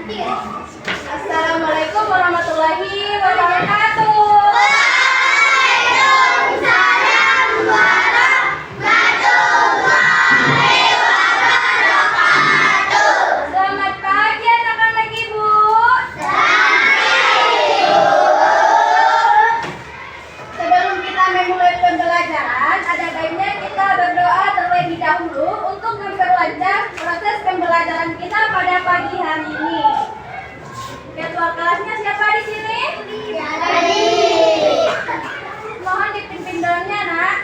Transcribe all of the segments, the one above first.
Assalamualaikum warahmatullahi wabarakatuh. Waalaikumsalam warahmatullahi wabarakatuh. Selamat pagi anak-anak Ibu. Sebelum kita memulai pembelajaran, ada baiknya kita berdoa terlebih dahulu untuk memperlancar proses pembelajaran kita pada pagi hari ini. Ketua kelasnya siapa di sini? Mohon dipimpin doanya, Nak.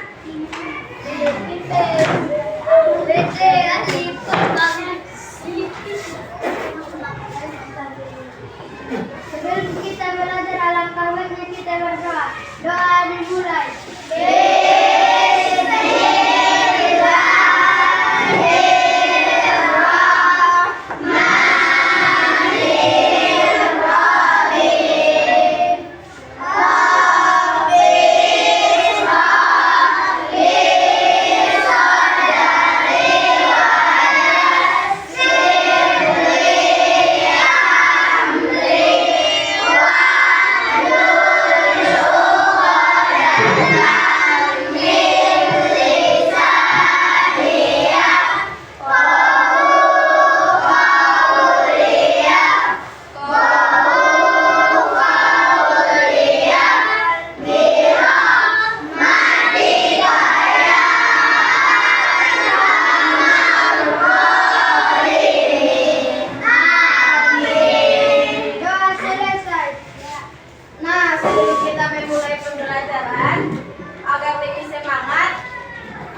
Sebelum kita belajar alangkah baiknya kita berdoa. Doa dimulai.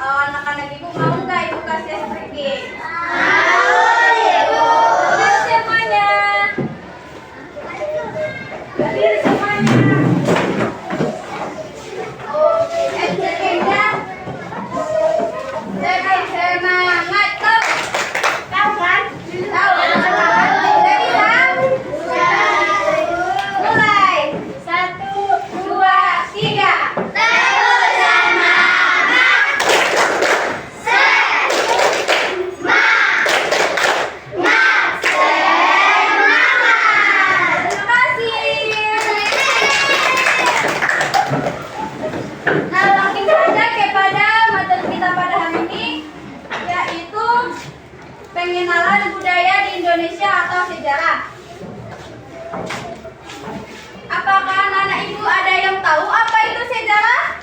Anak-anak Ibu mau nggak Ibu kasih sedikit? Semuanya. Berdiri semuanya. Semangat tuh. Tahu kan? Tahu. Udah bisa? Mulai. 1, 2, 3. Nah, langsung saja kepada materi kita pada hari ini, yaitu pengenalan budaya di Indonesia atau sejarah. Apakah anak-anak Ibu ada yang tahu apa itu sejarah?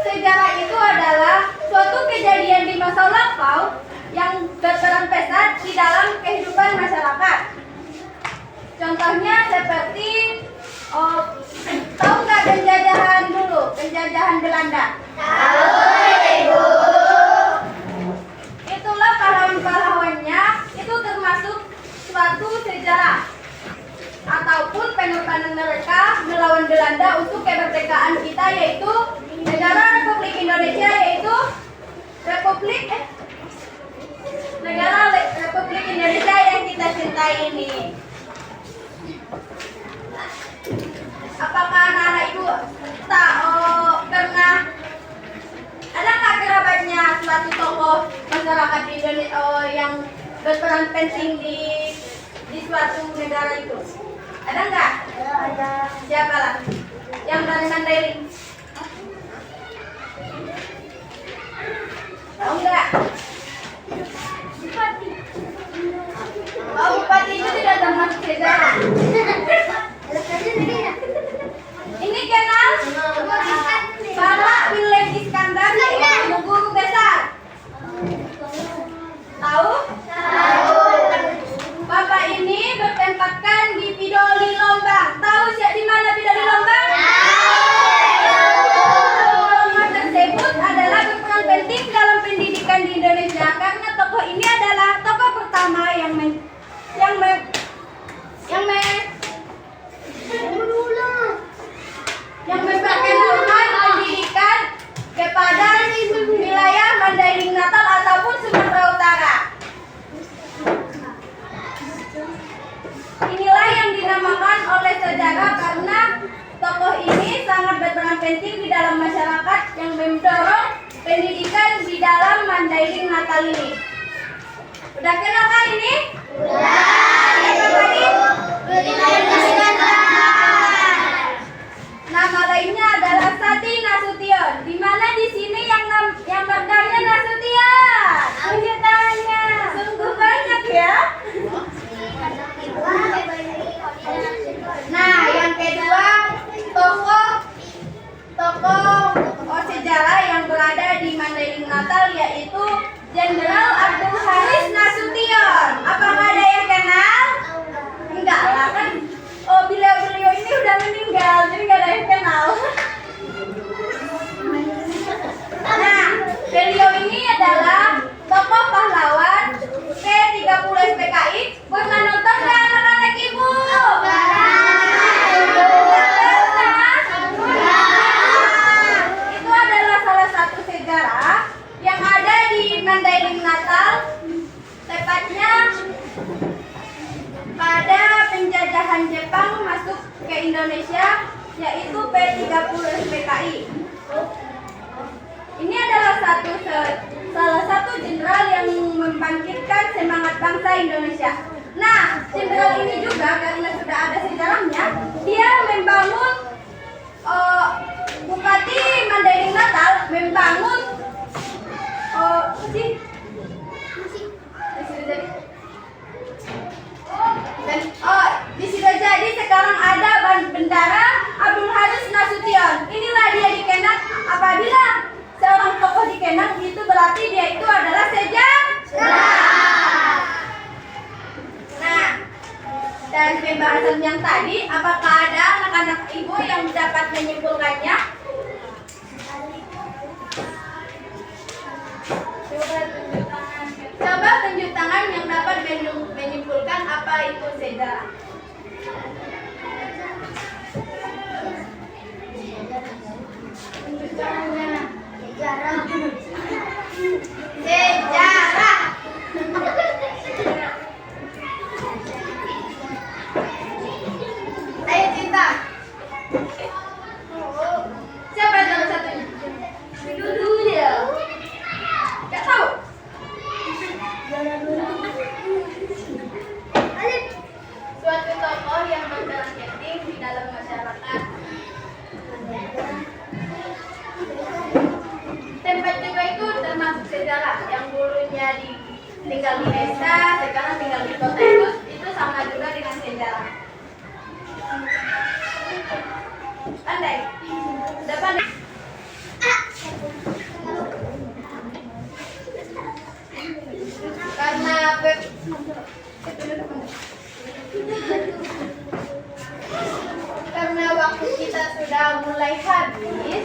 Sejarah itu adalah suatu kejadian di masa lampau yang berperan besar di dalam kehidupan masyarakat. Contohnya seperti tahu nggak penjajahan dulu, penjajahan Belanda? Tahu, Ibu. Itulah pahlawan-pahlawannya, itu termasuk suatu sejarah ataupun pengorbanan mereka melawan Belanda untuk kemerdekaan kita, yaitu negara Republik Indonesia, yaitu negara Republik Indonesia yang kita cintai ini. Apakah anak-anak Ibu pernah ada nggak kerabatnya suatu tokoh masyarakat di Indonesia yang berperan penting di suatu negara itu? Ada nggak? Ada. Siapa lah? Yang dari Mandailing? Tahu nggak? Bupati. Oh, bupati itu tidak termasuk sejarah. Ini kenal Bapak William Iskandar, guru besar. Tahu? Tahu. Bapak ini bertempatkan di Bidoli Lombang. Tahu di mana Bidoli Lombang? Rumah tersebut adalah berperan penting dalam pendidikan di Indonesia karena tokoh ini adalah tokoh pertama yang memperkenalkan pendidikan kepada wilayah Mandailing Natal ataupun Sumatera Utara. Inilah yang dinamakan oleh sejarah karena tokoh ini sangat berperan penting di dalam masyarakat yang mendorong pendidikan di dalam Mandailing Natal ini. Udah kenal kan ini? pada penjajahan Jepang masuk ke Indonesia, yaitu P30 SPKI. Ini adalah salah satu jenderal yang membangkitkan semangat bangsa Indonesia. Nah, jenderal ini juga karena sudah ada sejarahnya, dia membangun Bupati Mandailing Natal, membangun di sudah jadi sekarang ada Bendara Abdul Haris Nasution. Inilah dia dikenang. Apabila seorang tokoh dikenang, itu berarti dia itu adalah sejarah. Nah, dan pembahasan yang tadi, apakah ada anak-anak ibu yang dapat menyimpulkannya? Coba tunjuk tangan yang dapat menyimpulkan apa itu sejarah. Sejarah. Ayo Cinta. Siapa salah satunya? Dulu dia. Gak tahu. Suatu tokoh yang berperan penting di dalam masyarakat. Tempat juga itu termasuk sejarah. Yang dulunya tinggal di desa, sekarang tinggal di kota, itu sama juga dengan sejarah. Pandai. Sudah pandai. Karena waktu kita sudah mulai habis,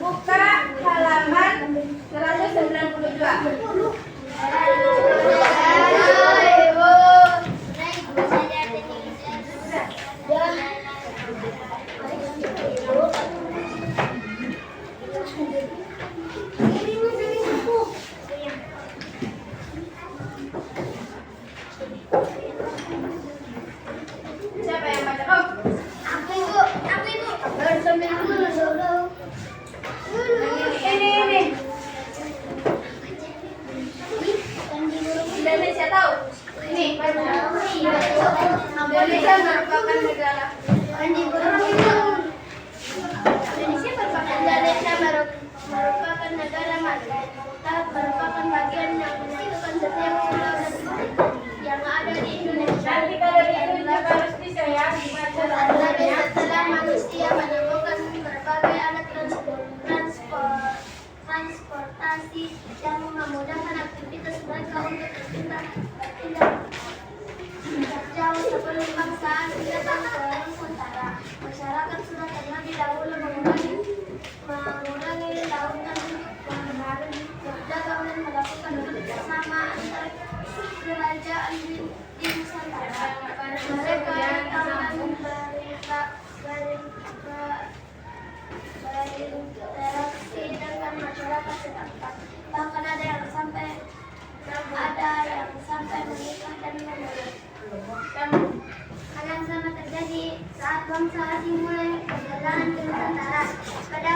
buka halaman 192. Siapa yang baca kau? Aku ibu. Baru sampai dulu. Ini. Indonesia tahu? Ini. Indonesia merupakan negara. Indonesia merupakan negara merdeka, merupakan bagian yang menentukan setiap pulau yang ada di Indonesia. Nanti kalau di Indonesia harus bisa ya dibaca Tapi setelah manusia menemukan berbagai alat transportasi yang memudahkan aktivitas mereka untuk berpindah jauh sebelum bangsa Asia datang ke Nusantara, masyarakat sudah terlebih dahulu mengurangi lautan berdagang dan melakukan kerjasama antar kerajaan di Nusantara. Mereka berinteraksi dengan masyarakat setempat. Bahkan ada yang sampai menikah dan memeluk. Hal yang sama terjadi saat bangsa asing mulai perjalanan ke Nusantara. Pada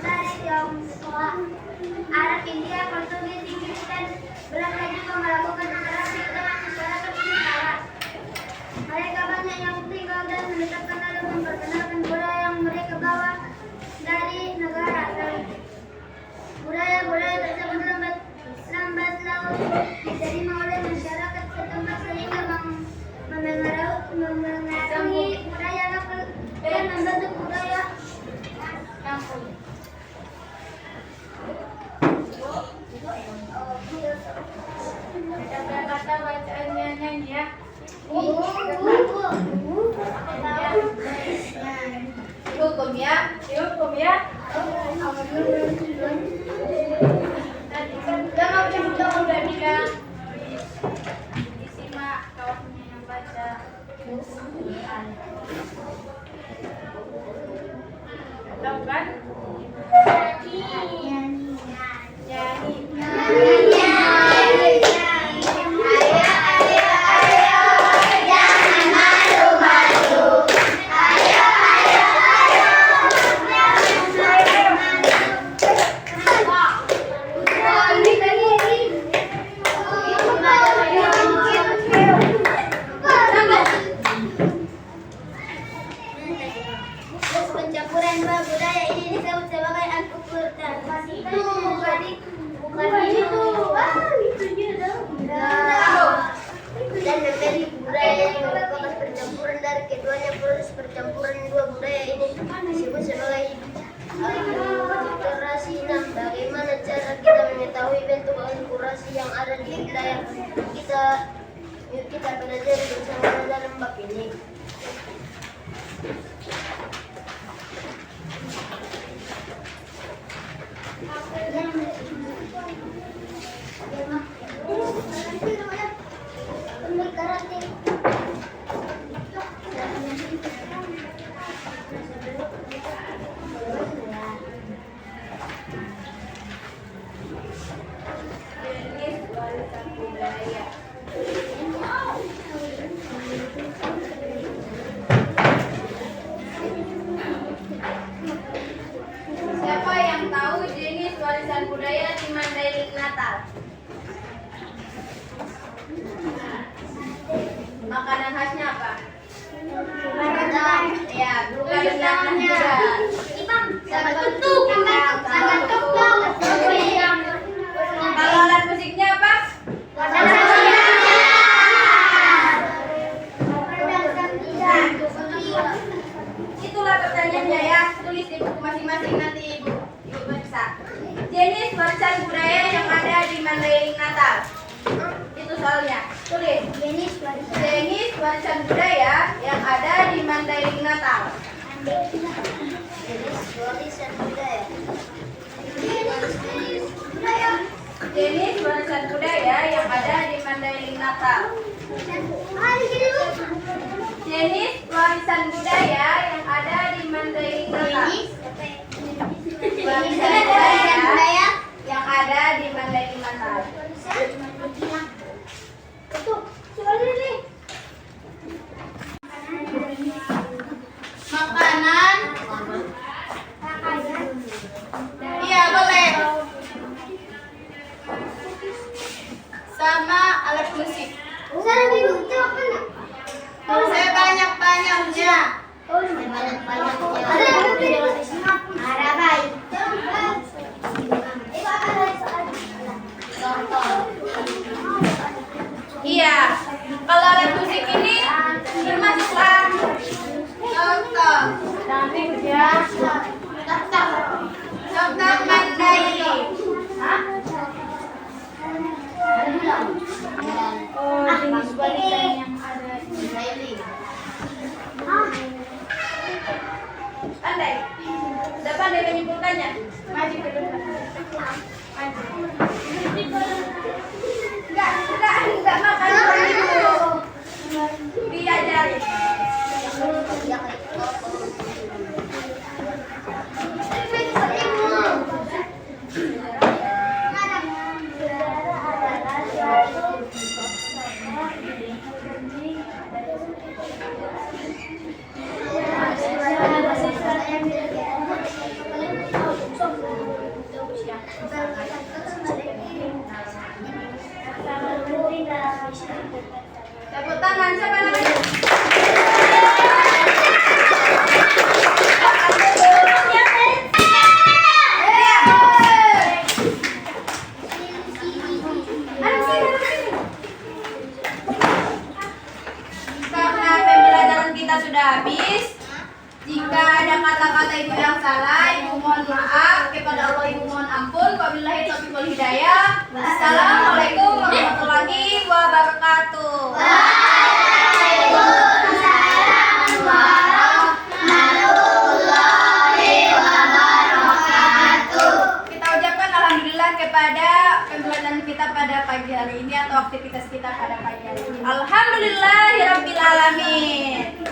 dari Tionghoa, Arab, India, Portugis, Inggris, dan Belanda juga melakukan interaksi dengan masyarakat Nusantara. Mereka banyak yang tinggal dan menetapkan lalu memperkenalkan budaya yang mereka bawa dari negara lain. Budaya tersebut lambat laun diterima oleh masyarakat setempat sehingga memengaruhi budaya lokal dan membentuk budaya kampung. Kata bacaannya nyanyi ya. Bu. dihukum ya. Dihukum ya. Jangan udah tidak. Disimak kawannya yang baca. Tahu kan? Pencampuran dua budaya ini disebut sebagai alkulturasi. Bukan itu. Dan menjadi budaya yang merupakan percampuran dari keduanya. Proses percampuran dua budaya ini disebut sebagai alkulturasi. Nah, bagaimana cara kita mengetahui bentuk alkulturasi yang ada di budaya kita? Yuk kita pelajari bersama dalam bab ini. Siapa yang tahu jenis warisan budaya di Mandailing Natal? Makanan khasnya apa? Ya, berupa dengan juga. Sambal tutuk. Kalau alat musiknya apa? Itulah pertanyaannya ya. Tulis di buku masing-masing nanti ibu baca. Jenis warisan budaya yang ada di Mandailing Natal. Itu soalnya. Tulis. Jenis warisan budaya yang ada di Mandailing Natal. Jenis warisan budaya yang ada di Mandailing Natal. Jenis warisan budaya yang ada di Mandailing Natal. Warisan budaya yang ada di Mandailing Natal. Makanan. Iya, boleh. Sama alat musik. Saya banyak-banyaknya. Iya, kalau alat musik ini termasuklah contoh. Contoh mandailing. Jenis warisan yang ada di Mandailing. Pandai? Sudah pandai menyimpulkannya? Maju ke depan. Maju. Enggak makan dulu. Diajari. Tepuk tangan, siapa namanya? Karena pembelajaran kita sudah habis, jika ada kata-kata ibu yang salah, ibu mohon maaf. Kepada Allah ibu mohon ampun. Wabillahi taufiq wal hidayah. Assalamualaikum warahmatullahi wabarakatuh. pembelajaran kita pada pagi hari ini atau aktivitas kita pada pagi hari ini? Alhamdulillahirabbil alamin.